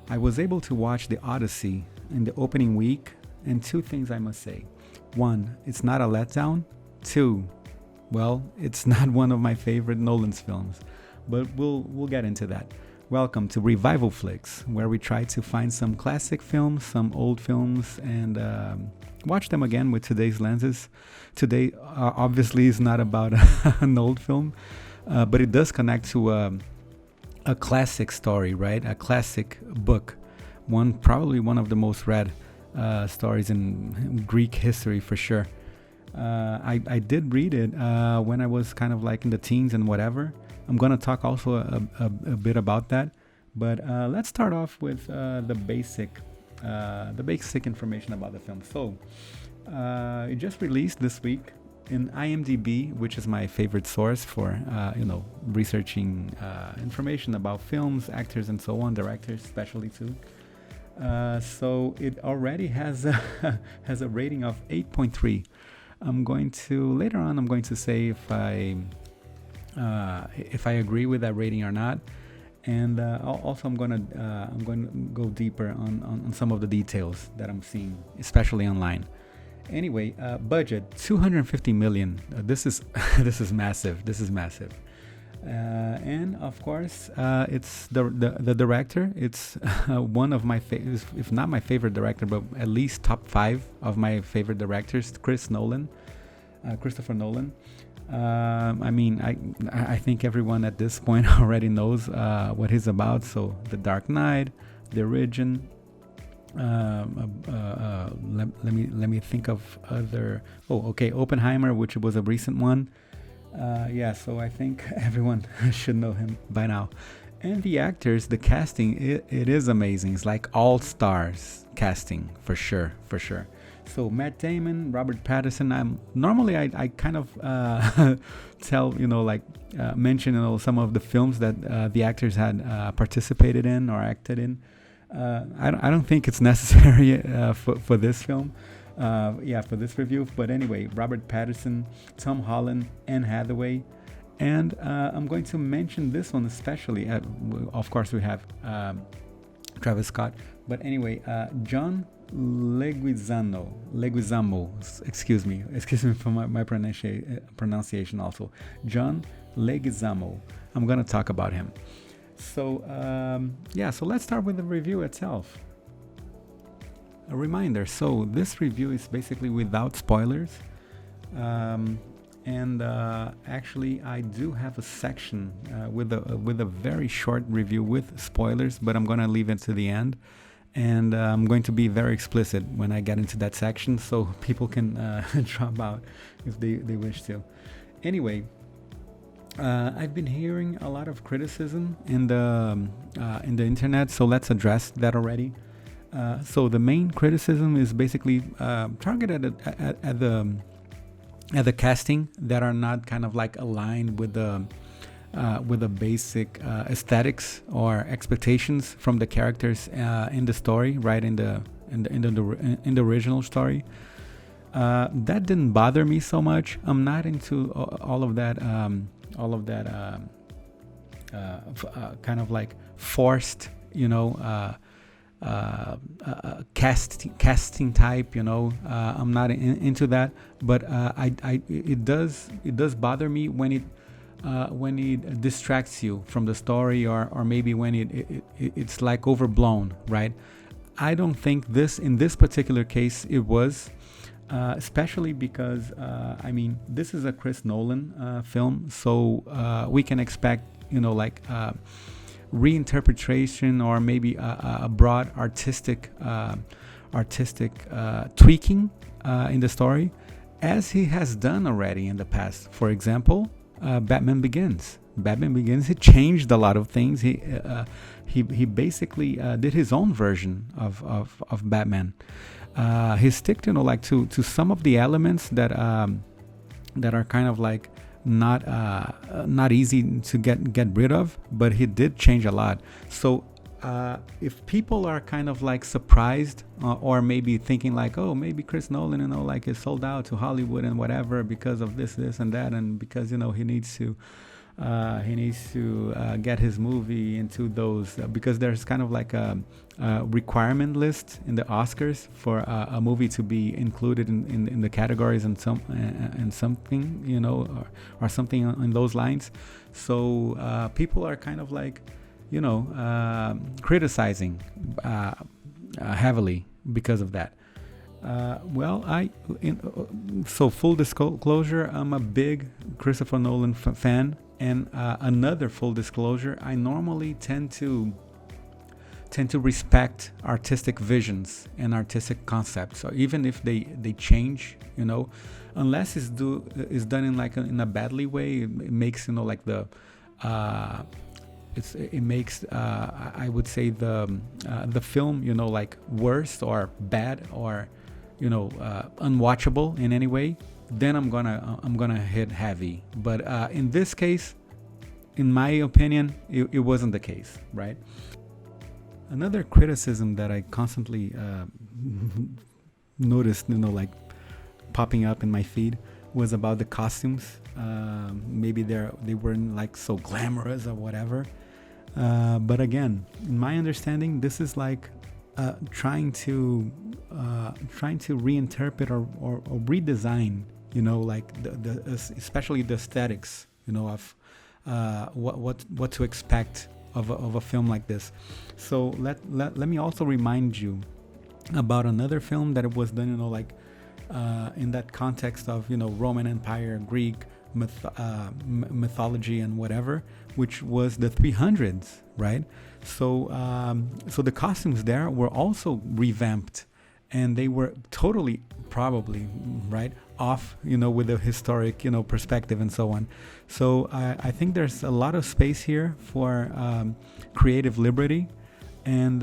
I was able to watch the Odyssey in the opening week, and two things I must say. One, it's not a letdown. Two, well, it's not one of my favorite Nolan's films, but we'll get into that. Welcome to Revival Flicks, where we try to find some classic films, some old films, and watch them again with today's lenses. Today, obviously, is not about an old film, but it does connect to a classic story, right? A classic book, probably one of the most read stories in Greek history for sure. I did read it when I was kind of like in the teens and whatever. I'm gonna talk also a bit about that, but let's start off with the basic information about the film. So it just released this week in IMDb, which is my favorite source for researching information about films, actors, and so on, directors especially too. So it already has has a rating of 8.3. Later on I'm going to say if I agree with that rating or not, and also I'm going to go deeper on some of the details that I'm seeing, especially online. Anyway, budget 250 million. This is this is massive. And of course, it's the director. It's one of my if not my favorite director, but at least top 5 of my favorite directors, Christopher Nolan. I think everyone at this point already knows what he's about. So The Dark Knight, The Origin. Let me think of other. Oppenheimer, which was a recent one. So I think everyone should know him by now. And the actors, the casting, it is amazing. It's like all stars casting for sure. So Matt Damon, Robert Pattinson. I kind of mention some of the films that the actors had participated in or acted in. I don't think it's necessary for this film. For this review. But anyway, Robert Pattinson, Tom Holland, and Hathaway. And I'm going to mention this one especially. Of course, we have Travis Scott. But anyway, John Leguizamo. Excuse me for my pronunciation also. John Leguizamo. I'm going to talk about him. So let's start with the review itself. A reminder, so this review is basically without spoilers, actually I do have a section with a very short review with spoilers, but I'm going to leave it to the end, and I'm going to be very explicit when I get into that section, so people can drop out if they wish to. Anyway, I've been hearing a lot of criticism in the internet, so let's address that already. So the main criticism is basically targeted at the casting that are not kind of like aligned with the basic aesthetics or expectations from the characters in the story, right, in the original story. That didn't bother me so much. I'm not into all of that kind of like forced, casting type, I'm not into that, but it does bother me when it distracts you from the story, or maybe when it's like overblown, right? I don't think in this particular case it was, especially because this is a Chris Nolan film, so we can expect reinterpretation or maybe a broad artistic tweaking in the story, as he has done already in the past. For example, Batman Begins. He changed a lot of things. He basically did his own version of Batman. He stick to some of the elements that are kind of like not easy to get rid of, but he did change a lot. So if people are kind of like surprised or maybe thinking like, oh, maybe Chris Nolan is sold out to Hollywood and whatever because of this and that, and because he needs to He needs to get his movie into those because there's kind of like a requirement list in the Oscars for a movie to be included in the categories and something, or something in those lines. So people are kind of like, criticizing heavily because of that. So full disclosure, I'm a big Christopher Nolan fan, and another full disclosure, I normally tend to respect artistic visions and artistic concepts. So even if they change, unless it's done in a badly way, it makes like the it makes I would say the film like worse or bad or unwatchable in any way, then I'm gonna hit heavy. But in this case, in my opinion, it wasn't the case, right? Another criticism that I constantly noticed, like popping up in my feed, was about the costumes. Maybe they weren't like so glamorous or whatever. But again, in my understanding, this is like trying to reinterpret or redesign, like the especially the aesthetics, of what to expect of a film like this. So let me also remind you about another film that was done, in that context of Roman Empire, Greek mythology and whatever, which was the 300s, right? So the costumes there were also revamped, and they were totally probably right off, with the historic, perspective and so on. So I think there's a lot of space here for creative liberty, and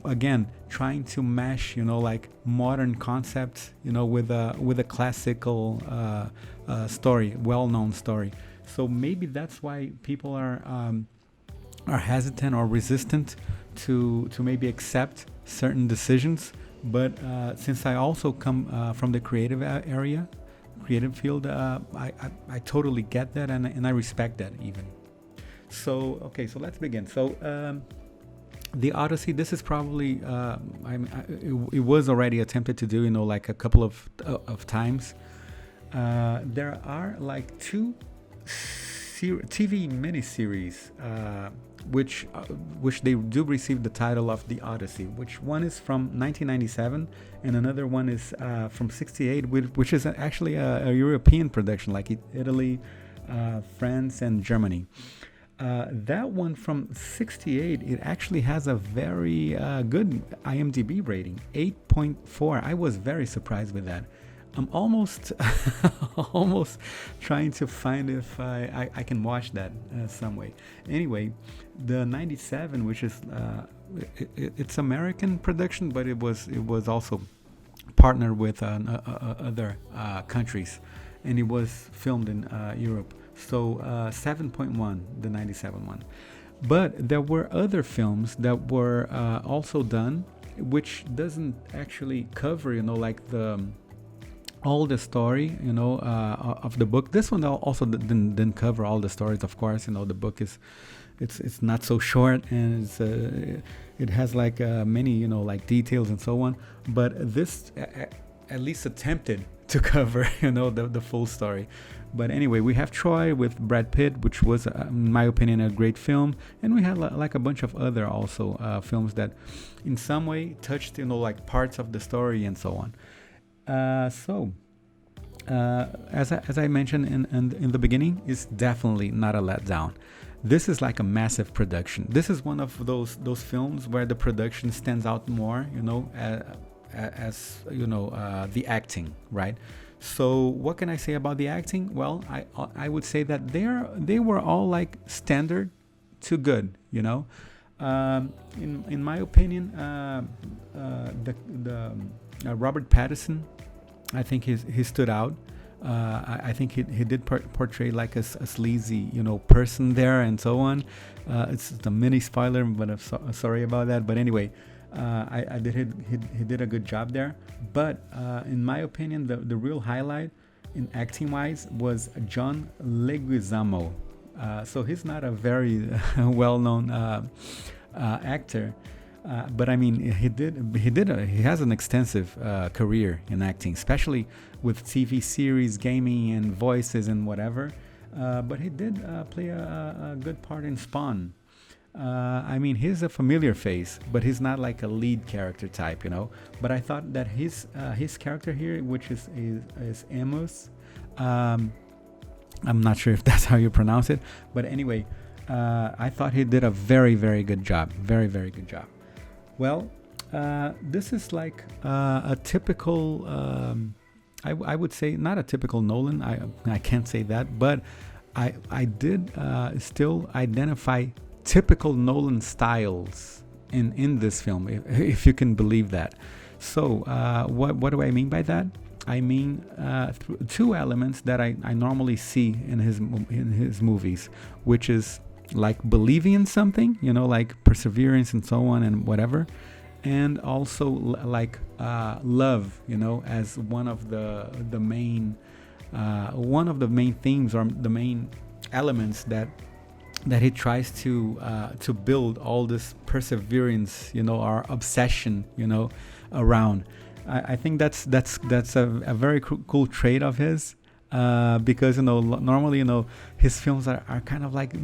again, trying to mesh, like modern concepts, with a classical story, well-known story. So maybe that's why people are hesitant or resistant to maybe accept certain decisions. But since I also come from the creative field, I totally get that, and I respect that even. So okay, so let's begin. So the Odyssey, this is probably it was already attempted to do, like a couple of times. There are like two TV miniseries which they do receive the title of the Odyssey, which one is from 1997 and another one is from 68, which is actually a European production, like Italy, France and Germany. That one from 68, it actually has a very good IMDb rating, 8.4. I was very surprised with that. I'm almost trying to find if I can watch that some way. Anyway, the 97, which is it's American production, but it was also partnered with other countries, and it was filmed in Europe. So 7.1, the 97 one. But there were other films that were also done, which doesn't actually cover, like all the story, of the book. This one also didn't cover all the stories, of course. The book it's not so short, and it has like many, like details and so on. But this at least attempted to cover, the full story. But anyway, we have Troy with Brad Pitt, which was, in my opinion, a great film. And we had like a bunch of other also films that in some way touched, like parts of the story and so on. As I mentioned in the beginning, it's definitely not a letdown. This is like a massive production. This is one of those films where the production stands out more, as the acting, right? So what can I say about the acting? Well, I would say that they were all like standard to good, in my opinion, the Robert Pattinson, I think he stood out. I think he did portray like a sleazy, person there and so on. It's a mini spoiler, but I'm sorry about that. But anyway, he did a good job there. But in my opinion, the real highlight in acting wise was John Leguizamo So he's not a very well-known actor. But I mean, he has an extensive career in acting, especially with TV series, gaming, and voices and whatever. But he did play a good part in Spawn. I mean, he's a familiar face, but he's not like a lead character type, you know. But I thought that his character here, which is Amos, I'm not sure if that's how you pronounce it, but anyway, I thought he did a very good job, very good job. Well, this is like a typical. I would say not a typical Nolan. I can't say that, but I did still identify typical Nolan styles in this film, if you can believe that. So what do I mean by that? I mean two elements that I normally see in his movies, which is like believing in something, you know, like perseverance and so on and whatever, and also like love, you know, as one of the main themes or the main elements that he tries to build all this perseverance, you know, our obsession, you know, around. I think that's a very cool trait of his, because, you know, normally, you know, his films are kind of like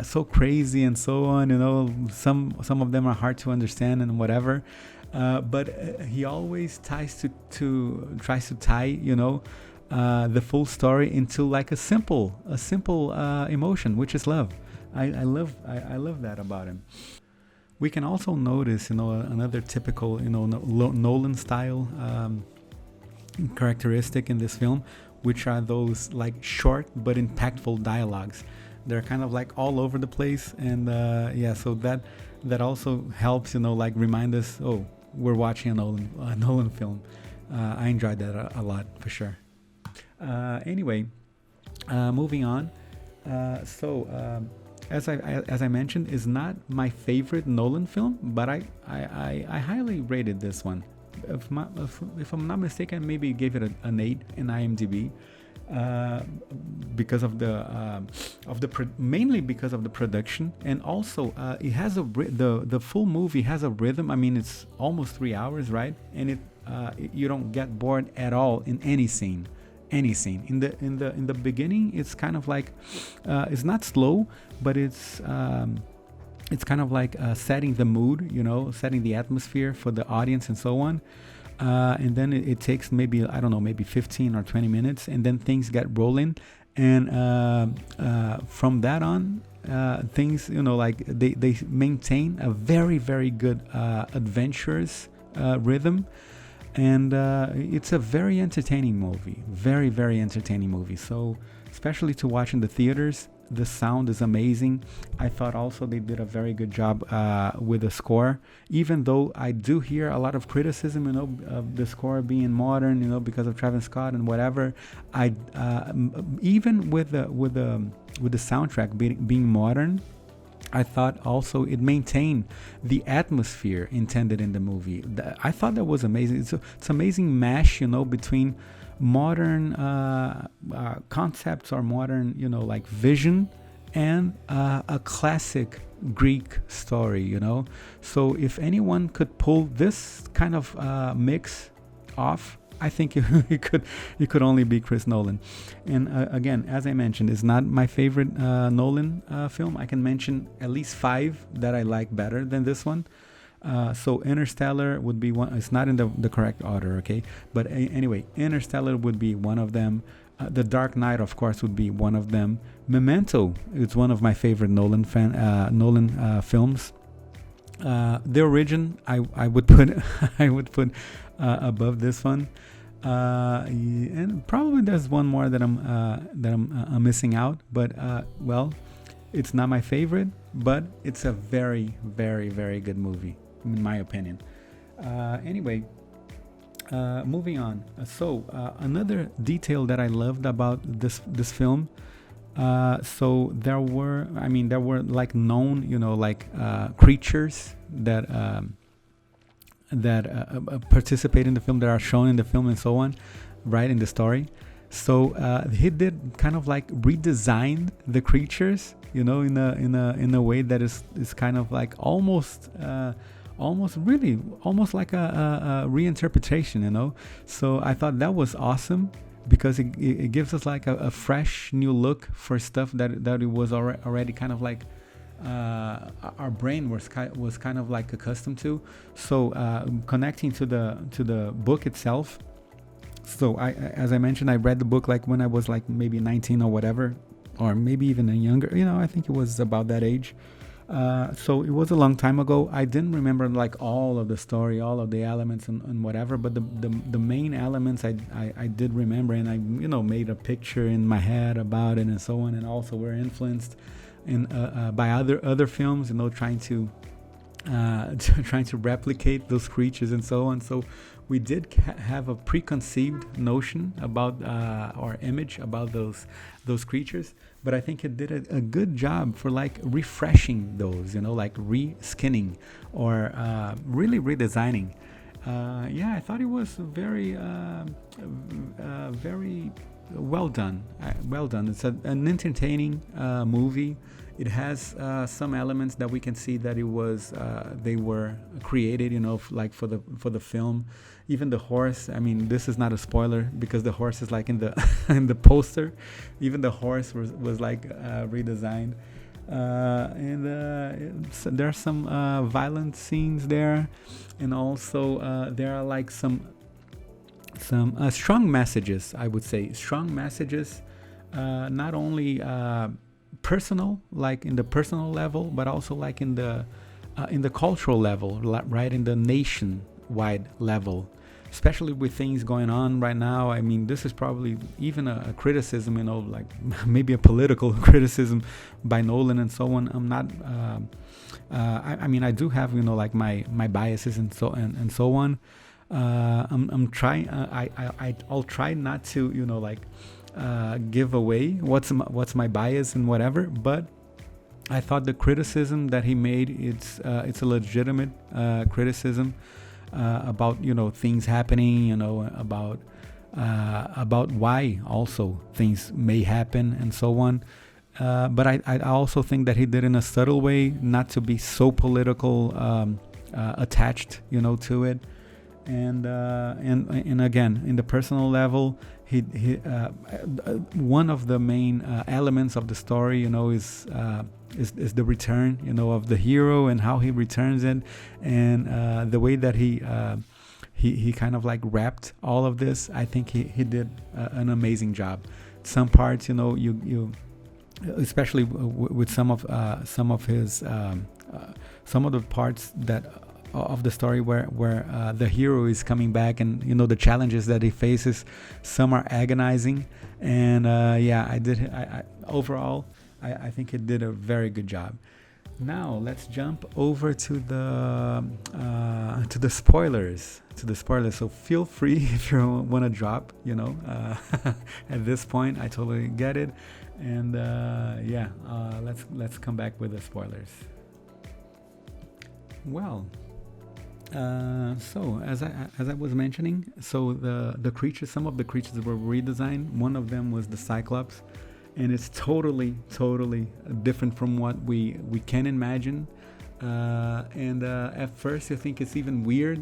so crazy and so on, you know, some of them are hard to understand and whatever, but he always tries to tie, you know, the full story into like a simple emotion, which is love. I love that about him. We can also notice, you know, another typical, you know, Nolan style characteristic in this film, which are those like short but impactful dialogues. They're kind of like all over the place, and yeah, so that also helps, you know, like remind us, oh, we're watching a Nolan film. I enjoyed that a lot for sure. Anyway, moving on. As I mentioned, is not my favorite Nolan film, but I highly rated this one. If I'm not mistaken, I maybe gave it an 8 in IMDb, because of mainly because of the production, and also it has the full movie has a rhythm. I mean, it's almost 3 hours, right? And you don't get bored at all in any scene. In the beginning, it's kind of like it's not slow, but it's kind of like setting the mood, you know, setting the atmosphere for the audience and so on, and then it takes maybe, I don't know, maybe 15 or 20 minutes, and then things get rolling, and from that on, things, you know, like they maintain a very good adventurous rhythm. And it's a very entertaining movie, very entertaining movie. So especially to watch in the theaters, the sound is amazing. I thought also they did a very good job with the score, even though I do hear a lot of criticism, you know, of the score being modern, you know, because of Travis Scott and whatever. Even with the soundtrack being modern, I thought also it maintained the atmosphere intended in the movie. I thought that was amazing. It's amazing mash, you know, between modern concepts or modern, you know, like vision, and a classic Greek story, you know. So if anyone could pull this kind of mix off, I think it could only be Chris Nolan. And again, as I mentioned, it's not my favorite Nolan film. I can mention at least 5 that I like better than this one. So Interstellar would be one. It's not in the correct order, okay? But anyway, Interstellar would be one of them. The Dark Knight, of course, would be one of them. Memento is one of my favorite Nolan films. The Origin, I would put above this one, and probably there's one more that I'm missing out. But well, it's not my favorite, but it's a very good movie in my opinion. Anyway, moving on. So another detail that I loved about this film. So there were like known, you know, like creatures that participate in the film, that are shown in the film and so on, right, in the story. So he did kind of like redesign the creatures, in a way that is kind of like almost like a reinterpretation, So I thought that was awesome because it gives us like a fresh new look for stuff that it was already kind of like our brain was kind of like accustomed to. So connecting to the book itself. So as I mentioned, I read the book like when I was like maybe 19 or whatever, or maybe even younger. I think it was about that age. So it was a long time ago. I didn't remember like all of the story, all of the elements and whatever, but the main elements I did remember, and I made a picture in my head about it and so on, and also were influenced by other films, trying to replicate those creatures and so on. So we did have a preconceived notion about or image about those creatures, but I think it did a good job for like refreshing those, like re-skinning or really redesigning. I thought it was very well done. It's an entertaining movie. It has some elements that we can see that they were created, like for the film. Even the horse. I mean, this is not a spoiler because the horse is like in the in the poster. Even the horse was like redesigned. There are some violent scenes there, and also there are like some strong messages. I would say strong messages, not only personal, like in the personal level, but also like in the cultural level, right, in the nation-wide level. Especially with things going on right now. I mean, this is probably even a criticism, like maybe a political criticism by Nolan and so on. I'm not. I mean, I do have like my biases and so on. I'm trying. I'll try not to like give away what's my bias and whatever. But I thought the criticism that he made it's a legitimate criticism. About things happening, about why also things may happen and so on. But I also think that he did in a subtle way, not to be so political attached, to it. And again, in the personal level, he one of the main elements of the story, is the return, of the hero and how he returns it, and the way that he kind of like wrapped all of this. I think he did an amazing job. Some parts, you especially with some of his some of the parts that of the story where the hero is coming back, and the challenges that he faces, some are agonizing, and overall I think it did a very good job. Now let's jump over to the spoilers. So feel free if you want to drop. At this point, I totally get it. And let's come back with the spoilers. Well, so as I was mentioning, so the creatures, some of the creatures were redesigned. One of them was the Cyclops. And it's totally different from what we can imagine. And at first you think it's even weird,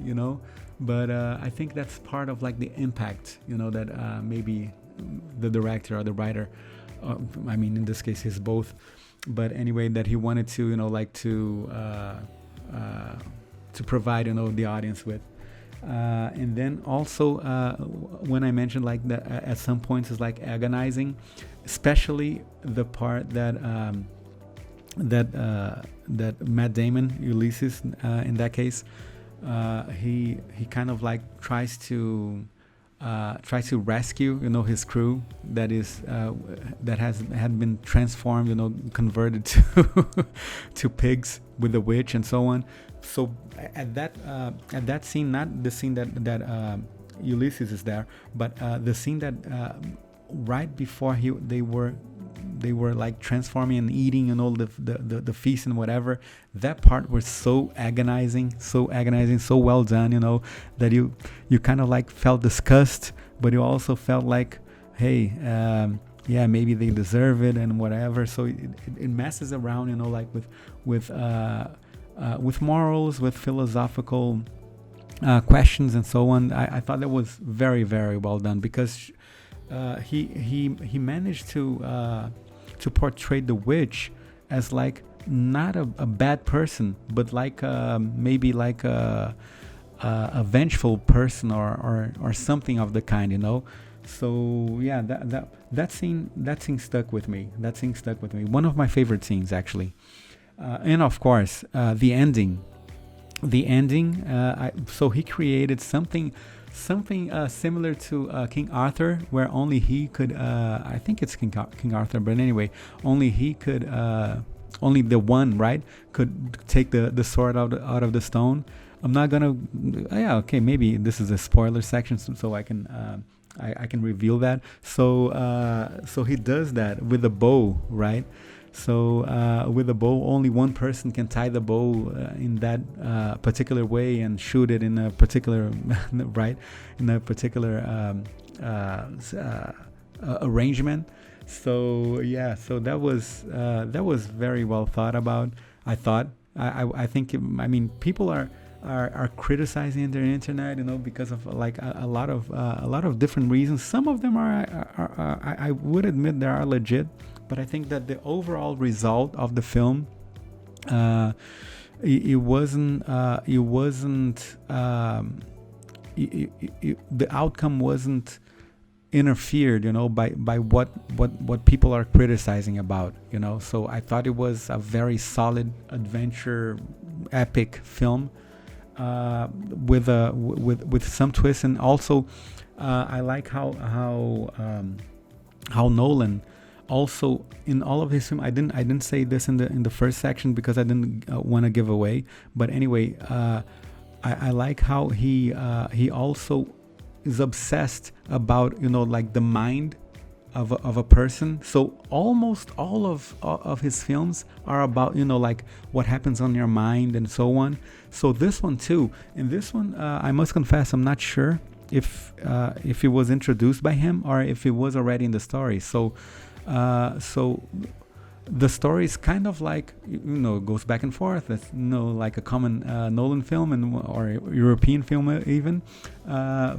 but I think that's part of like the impact, that maybe the director or the writer, I mean, in this case, he's both. But anyway, that he wanted to, to provide, the audience with. And then also when I mentioned like that at some points it's like agonizing, especially the part that Matt Damon, Ulysses, in that case, he kind of like tries to rescue his crew that had been transformed, converted to pigs with the witch and so on. So at that scene, not the scene that Ulysses is there, but the scene that right before they were like transforming and eating and all the feast and whatever, that part was so agonizing, so well done, that you kind of like felt disgust, but you also felt like hey, yeah, maybe they deserve it and whatever. So it messes around, like with morals, with philosophical questions and so on. I thought that was very, very well done, because he managed to portray the witch as like not a bad person, but like maybe like a vengeful person, or something of the kind. So yeah, that scene stuck with me. That scene stuck with me. One of my favorite scenes, actually. And of course, the ending. So he created something similar to King Arthur, where only he could. I think it's King Arthur, but anyway, only he could. Only the one, right, could take the sword out of the stone. I'm not gonna. Yeah, okay, maybe this is a spoiler section, so I can. I can reveal that. So he does that with the bow, right? So with the bow, only one person can tie the bow in that particular way and shoot it in a particular right, in a particular arrangement. So yeah, so that was very well thought about. I thought. I think. I mean, people are criticizing the internet, because of like a lot of different reasons. Some of them are I would admit they are legit, but I think that the overall result of the film, it wasn't the outcome wasn't interfered, by what people are criticizing about, So I thought it was a very solid adventure, epic film. With some twists, and also I like how Nolan also in all of his film. I didn't say this in the first section because I didn't want to give away, but anyway, I like how he also is obsessed about like the mind of a person. So almost all of his films are about like what happens on your mind and so on. So this one too. In this one, I must confess, I'm not sure if it was introduced by him or if it was already in the story. So the story is kind of like it goes back and forth. It's like a common Nolan film or European film even.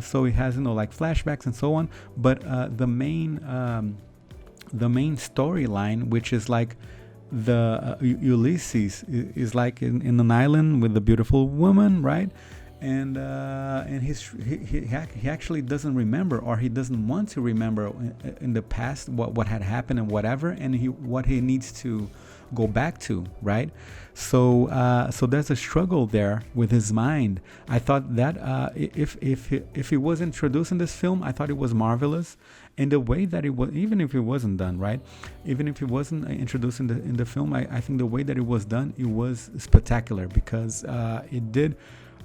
So it has like flashbacks and so on. But the main storyline, which is like the Ulysses is like in an island with a beautiful woman, right? And he actually doesn't remember, or he doesn't want to remember in the past what had happened and whatever, and what he needs to go back to, right? So there's a struggle there with his mind. I thought that if it was introduced in this film, I thought it was marvelous. And the way that it was, even if it wasn't done, right? Even if it wasn't introduced in the film, I think the way that it was done, it was spectacular, because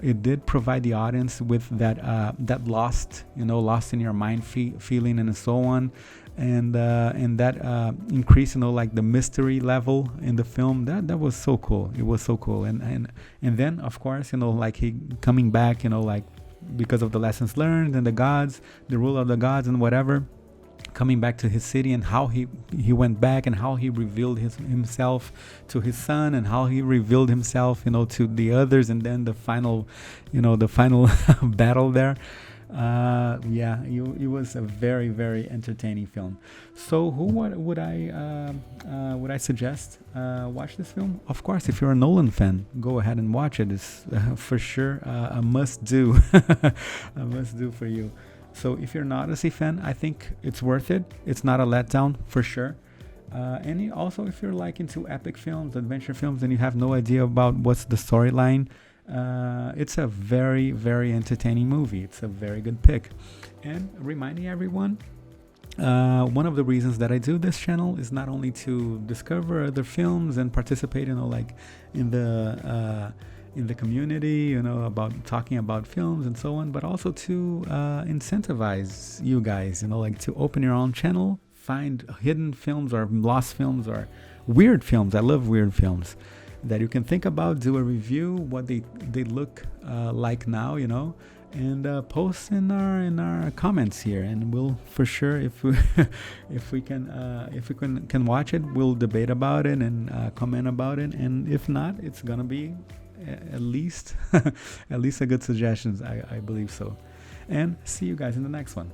it did provide the audience with that lost in your mind feeling and so on, and that increase, like the mystery level in the film. That was so cool. It was so cool. And then of course, like he coming back, like because of the lessons learned and the rule of the gods and whatever, coming back to his city, and how he went back, and how he revealed himself to his son, and how he revealed himself to the others, and then the final battle there. It was a very, very entertaining film. So would I suggest watch this film? Of course, if you're a Nolan fan, go ahead and watch it. It's for sure a must do. A must do for you. So if you're an Odyssey fan, I think it's worth it. It's not a letdown, for sure. And also, if you're like into epic films, adventure films, and you have no idea about what's the storyline, it's a very, very entertaining movie. It's a very good pick. And reminding everyone, one of the reasons that I do this channel is not only to discover other films and participate, like in the community, about talking about films and so on, but also to incentivize you guys, like to open your own channel, find hidden films or lost films or weird films. I love weird films that you can think about, do a review, what they look like now, and post in our comments here, and we'll for sure, if we if we can watch it, we'll debate about it and comment about it, and if not, it's gonna be at least at least a good suggestions. I believe so. And see you guys in the next one.